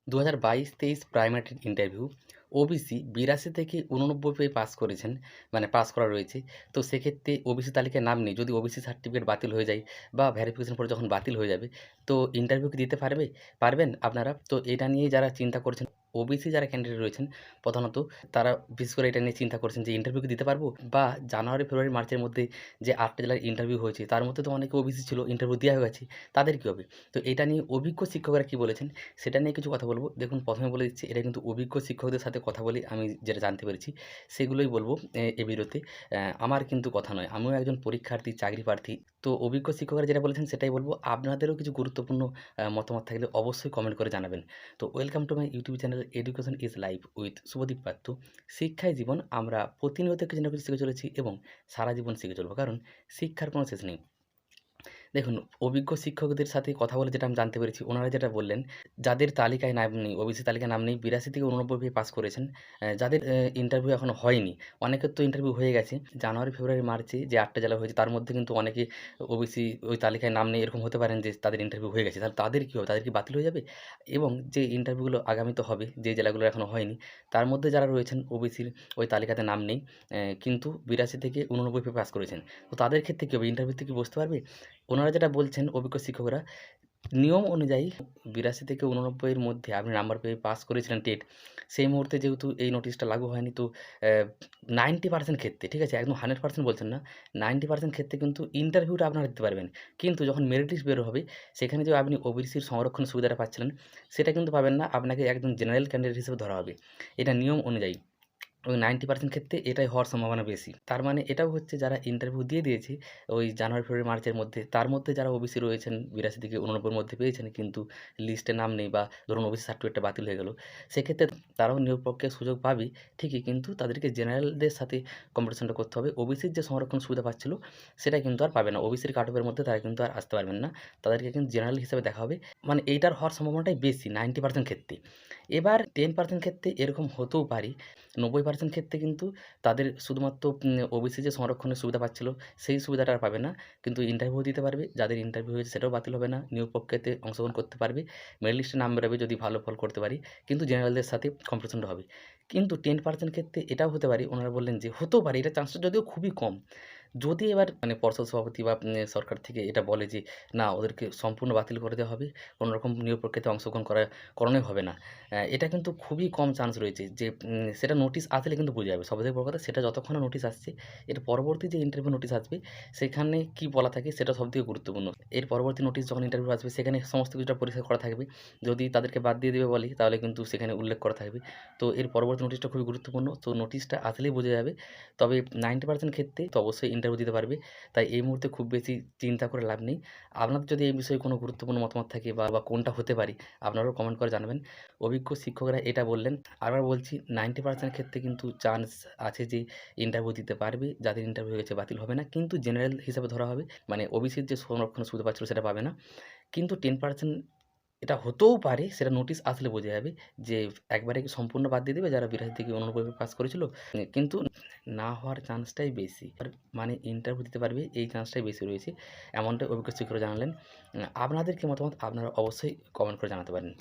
2022-23 primary interview OBC 82 থেকে 89 পেয়ে pass করেছেন, মানে পাস করা রয়েছে। তো সেক্ষেত্রে ওবিসি তালিকায় নাম নেই। যদি ওবিসি সার্টিফিকেট বাতিল হয়ে যায় বা ভেরিফিকেশন পরে যখন বাতিল হয়ে যাবে, তো ইন্টারভিউ কি দিতে পারবেন আপনারা? তো এটা নিয়ে যারা চিন্তা করছেন, ওবিসি যারা ক্যান্ডিডেট রয়েছেন প্রধানত, তারা বিশেষ করে এটা নিয়ে চিন্তা করছেন যে ইন্টারভিউ কি দিতে পারবো? বা জানুয়ারি, ফেব্রুয়ারি, মার্চের মধ্যে যে 8 টা জেলার ইন্টারভিউ হয়েছে, তার মধ্যে তো অনেকে ওবিসি ছিল, ইন্টারভিউ দেওয়া হয়ে গেছে। তাদের কি হবে? তো এটা নিয়ে অভিজ্ঞ শিক্ষকরা কি বলেছেন সেটা নিয়ে কিছু কথা বলব। দেখুন, প্রথমে বলে দিচ্ছি, এটা কিন্তু অভিজ্ঞ শিক্ষকদের সাথে কথা বলে আমি যেটা জানতে পেরেছি সেগুলোই বলব এই ভিডিওতে। আমার কিন্তু কথা নয়। আমিও একজন পরীক্ষার্থী, চাকরি প্রার্থী। তো অভিজ্ঞ শিক্ষকরা যেটা বলেছেন সেটাই বলব। আপনাদেরও কিছু গুরুত্বপূর্ণ মতামত থাকলে অবশ্যই কমেন্ট করে জানাবেন। তো welcome to my YouTube channel education is life with Shubhadeep Patra. শিক্ষাই জীবন। আমরা প্রতিনিয়ত কিছু না কিছু শিখে চলেছি এবং সারা জীবন শিখে চলব। কারণ শিক্ষার কোনো শেষ নেই। দেখুন, অভিজ্ঞ শিক্ষকদের সাথে কথা বলে যেটা আমি জানতে পেরেছি, ওনারা যেটা বললেন, যাদের তালিকায় নাম নেই, ওবিসি তালিকায় নাম নেই, ৮২ থেকে ৮৯ পেয়ে পাস করেছেন, যাদের ইন্টারভিউ এখনো হয়নি, অনেকের তো ইন্টারভিউ হয়ে গেছে। জানুয়ারি, ফেব্রুয়ারি, মার্চে যে ৮ টা জেলা হয়েছে, তার মধ্যে কিন্তু অনেকে ওবিসি ওই তালিকায় নাম নেই, এরকম হতে পারেন যে তাদের ইন্টারভিউ হয়ে গেছে। তাহলে তাদের কী হবে? তাদের কি বাতিল হয়ে যাবে? এবং যে ইন্টারভিউগুলো আগামীতে হবে, যে জেলাগুলো এখনো হয়নি, তার মধ্যে যারা রয়েছেন ওবিসির ওই তালিকাতে নাম নেই, কিন্তু ৮২ থেকে ৮৯ পেয়ে পাস করেছেন। তো তাদের ক্ষেত্রে কী হবে? ইন্টারভিউতে কি বসতে পারবে? ওনারা যেটা বলছেন অভিজ্ঞ শিক্ষকরা, নিয়ম অনুযায়ী ৮২ থেকে ৮৯ এর মধ্যে আপনি নাম্বার পেয়ে পাস করেছিলেন টেট, সেই মুহূর্তে যেহেতু এই নোটিশটা লাগু হয়নি, তো 90% ক্ষেত্রে, ঠিক আছে? একদম 100% বলছেন না, 90% ক্ষেত্রে কিন্তু ইন্টারভিউটা আপনারা দিতে পারবেন। কিন্তু যখন মেরিট লিস্ট বের হবে, সেখানে যে আপনি ওবিসির সংরক্ষণ সুবিধাটা পাচ্ছিলেন, সেটা কিন্তু পাবেন না। আপনাকে একদম জেনারেল ক্যান্ডিডেট হিসেবে ধরা হবে। এটা নিয়ম অনুযায়ী। ওই 90% ক্ষেত্রে এটাই হওয়ার সম্ভাবনা বেশি। তার মানে এটাও হচ্ছে, যারা ইন্টারভিউ দিয়ে দিয়েছে ওই জানুয়ারি, ফেব্রুয়ারি, মার্চের মধ্যে, তার মধ্যে যারা ওবিসি রয়েছেন ৮২ থেকে ৮৯ এর মধ্যে পেয়েছেন কিন্তু লিস্টে নাম নেই, বা ধরুন ওবিসি সার্টিফিকেটটা বাতিল হয়ে গেল, সেক্ষেত্রে তারাও নিয়োগ প্রক্রিয়ার সুযোগ পাবে ঠিকই, কিন্তু তাদেরকে জেনারেলদের সাথে কম্পিটিশনটা করতে হবে। ওবিসির যে সংরক্ষণ সুবিধা পাচ্ছিল সেটা কিন্তু আর পাবে না। ওবিসির কাট অফের মধ্যে তারা কিন্তু আর আসতে পারবেন না। তাদেরকে কিন্তু জেনারেল হিসেবে দেখা হবে। মানে এইটার হওয়ার সম্ভাবনাটাই বেশি 90% ক্ষেত্রে। এবার 10% ক্ষেত্রে এরকম হতেও পারে। 90% ক্ষেত্রে কিন্তু তাদের শুধুমাত্র ওবিসি যে সংরক্ষণের সুবিধা পাচ্ছিল, সেই সুবিধাটা আর পাবে না। কিন্তু ইন্টারভিউ দিতে পারবে। যাদের ইন্টারভিউ হয়েছে সেটাও বাতিল হবে না। নিয়োগ প্রক্রিয়াতে অংশগ্রহণ করতে পারবে। মেরিট লিস্টে নাম বেরোবে যদি ভালো ফল করতে পারি। কিন্তু জেনারেলদের সাথে কম্পিটিশনটা হবে। কিন্তু 10% ক্ষেত্রে এটাও হতে পারে, ওনারা বললেন যে হতেও পারে, এটার চান্সটা যদিও খুবই কম। যদি এবার মানে পর্ষদ সভাপতি বা সরকার থেকে এটা বলে যে না, ওদেরকে সম্পূর্ণ বাতিল করে দেওয়া হবে। কোনোরকম নিয়োগ প্রক্রিয়াতে অংশগ্রহণ করানোই হবে না। এটা কিন্তু খুবই কম চান্স রয়েছে যে সেটা নোটিশ আসলে কিন্তু বোঝা যাবে। সবথেকে বড় কথা, সেটা যতক্ষণ না নোটিশ আসছে, এর পরবর্তী যে ইন্টারভিউ নোটিশ আসবে, সেখানে কি বলা থাকে সেটা সবথেকে গুরুত্বপূর্ণ। এর পরবর্তী নোটিশ যখন ইন্টারভিউ আসবে, সেখানে সমস্ত কিছুটা পরিষ্কার করা থাকবে। যদি তাদেরকে বাদ দিয়ে দেবে বলে, তাহলে কিন্তু সেখানে উল্লেখ করা থাকবে। তো এর পরবর্তী নোটিশটা খুবই গুরুত্বপূর্ণ। তো নোটিশটা আসলেই বোঝা যাবে। তবে 90% ক্ষেত্রে তো অবশ্যই ইন্টারভিউ দিতে পারবে। তাই এই মুহূর্তে খুব বেশি চিন্তা করে লাভ নেই। আপনাদের যদি এই বিষয়ে কোনো গুরুত্বপূর্ণ মতামত থাকে বা কোনটা হতে পারে, আপনারাও কমেন্ট করে জানাবেন। অভিজ্ঞ শিক্ষকরা এটা বললেন। আবার বলছি, 90% ক্ষেত্রে কিন্তু চান্স আছে যে ইন্টারভিউ দিতে পারবে। যাদের ইন্টারভিউ হয়ে গেছে বাতিল হবে না। কিন্তু জেনারেল হিসাবে ধরা হবে। মানে ওবিসির যে সংরক্ষণ সুবিধা পাচ্ছিল সেটা পাবে না। কিন্তু 10% এটা হতেও পারে, সেটা নোটিশ আসলে বোঝা যাবে যে একবারে কি সম্পূর্ণ বাদ দিয়ে দেবে যারা ৮২ থেকে ৮৯ পাস করেছিল। কিন্তু না হওয়ার চান্সটাই বেশি। মানে ইন্টারভিউ দিতে পারবে, এই চান্সটাই বেশি রয়েছে। এমনটাই অভিজ্ঞ শিক্ষকরা জানালেন। আপনাদের কি মতামত? আপনারা অবশ্যই কমেন্ট করে জানাতে পারেন।